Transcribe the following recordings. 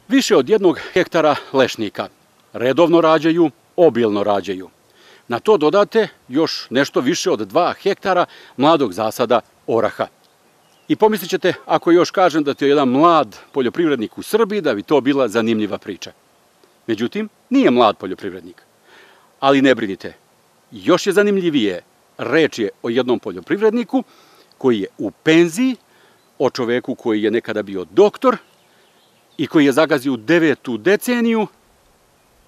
Više od 1 hektara lešnika. Redovno rađaju, obilno rađaju. Na to dodate još nešto više od 2 hektara mladog zasada oraha. I pomislit ćete, ako još kažem da to je jedan mlad poljoprivrednik u Srbiji, da bi to bila zanimljiva priča. Međutim, nije mlad poljoprivrednik. Ali ne brinite, još je zanimljivije. Reč je o jednom poljoprivredniku koji je u penziji, o čoveku koji je nekada bio doktor i koji je zagazio u 9. deceniju,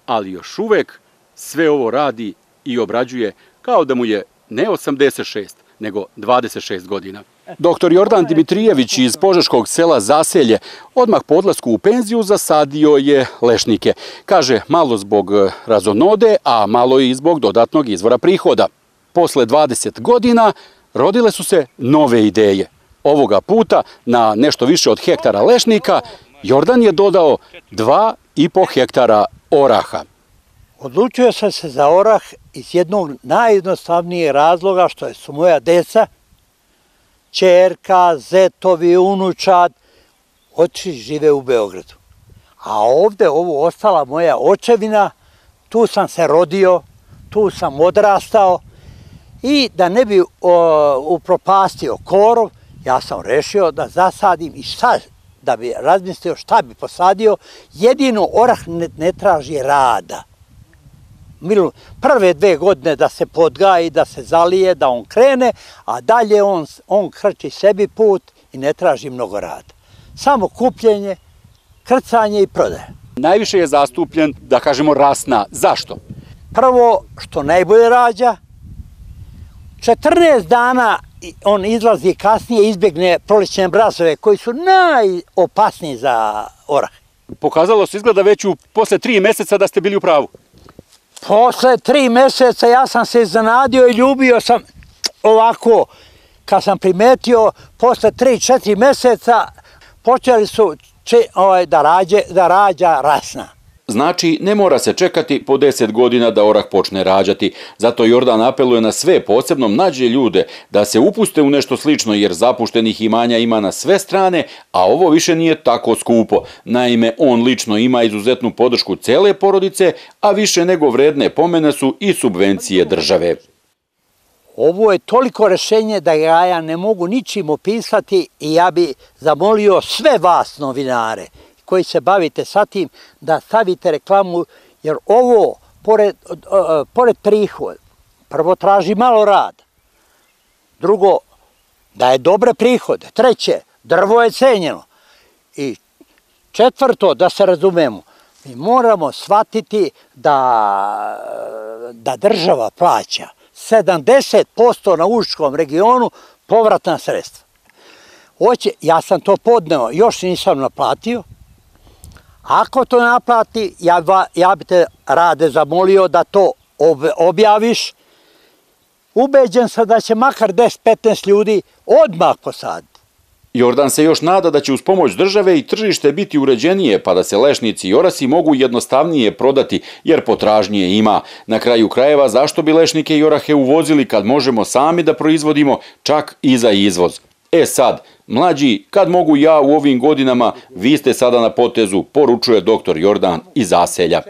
ali još uvek sve ovo radi i obrađuje kao da mu je ne 86, nego 26 godina. Doktor Jordan Dimitrijević iz požeškog sela Zaselje odmah po odlasku u penziju zasadio je lešnike. Kaže, malo zbog razonode, a malo i zbog dodatnog izvora prihoda. Posle 20 godina rodile su se nove ideje. Ovoga puta na nešto više od hektara lešnika Jordan je dodao 2,5 hektara oraha. Odlučio sam se za orah iz jednog najjednostavnijeg razloga što su moja deca, ćerka, zetovi, unučad, otišli žive u Beogradu. A ovde ovo ostala moja očevina, tu sam se rodio, tu sam odrastao i da ne bi upropastio korov, ja sam rešio da zasadim i šta, da bi razmislio šta bi posadio, jedino orah ne traži rada. Prve 2 godine da se podgaji, da se zalije, da on krene, a dalje on krči sebi put i ne traži mnogo rada. Samo kupljenje, krcanje i prodaje. Najviše je zastupljen, da kažemo, rasna. Zašto? Prvo, što najbolje rađa, 14 dana on izlazi kasnije, izbjegne prolećne mrazove koji su najopasniji za orah. Pokazalo se izgleda već posle 3 meseca da ste bili u pravu. Posle 3 meseca ja sam se iznenadio i ljubio sam ovako. Kad sam primetio, posle 3-4 meseca počeli su da rađa rasna. Znači, ne mora se čekati po 10 godina da orah počne rađati. Zato Jordan apeluje na sve, posebno mlađe ljude, da se upuste u nešto slično, jer zapuštenih imanja ima na sve strane, a ovo više nije tako skupo. Naime, on lično ima izuzetnu podršku cele porodice, a više nego vredne pomene su i subvencije države. Ovo je toliko rešenje da ja ne mogu ničim opisati i ja bi zamolio sve vas novinare koji se bavite sa tim, da stavite reklamu, jer ovo, pored prihoda, prvo traži malo rada, drugo, da je dobre prihode, treće, drvo je cenjeno i četvrto, da se razumemo, mi moramo shvatiti da država plaća 70% na Užičkom regionu povratna sredstva. Ja sam to podneo, još nisam naplatio. Ako to naplati, ja bi te Rade zamolio da to objaviš. Ubeđen sam da će makar 10-15 ljudi odmah posaditi. Jordan se još nada da će uz pomoć države i tržište biti uređenije, pa da se lešnici i orasi mogu jednostavnije prodati, jer potražnje ima. Na kraju krajeva, zašto bi lešnike i orahe uvozili kad možemo sami da proizvodimo, čak i za izvoz? Sad, mlađi, kad mogu ja u ovim godinama, vi ste sada na potezu, poručuje doktor Jordan iz Zaselja.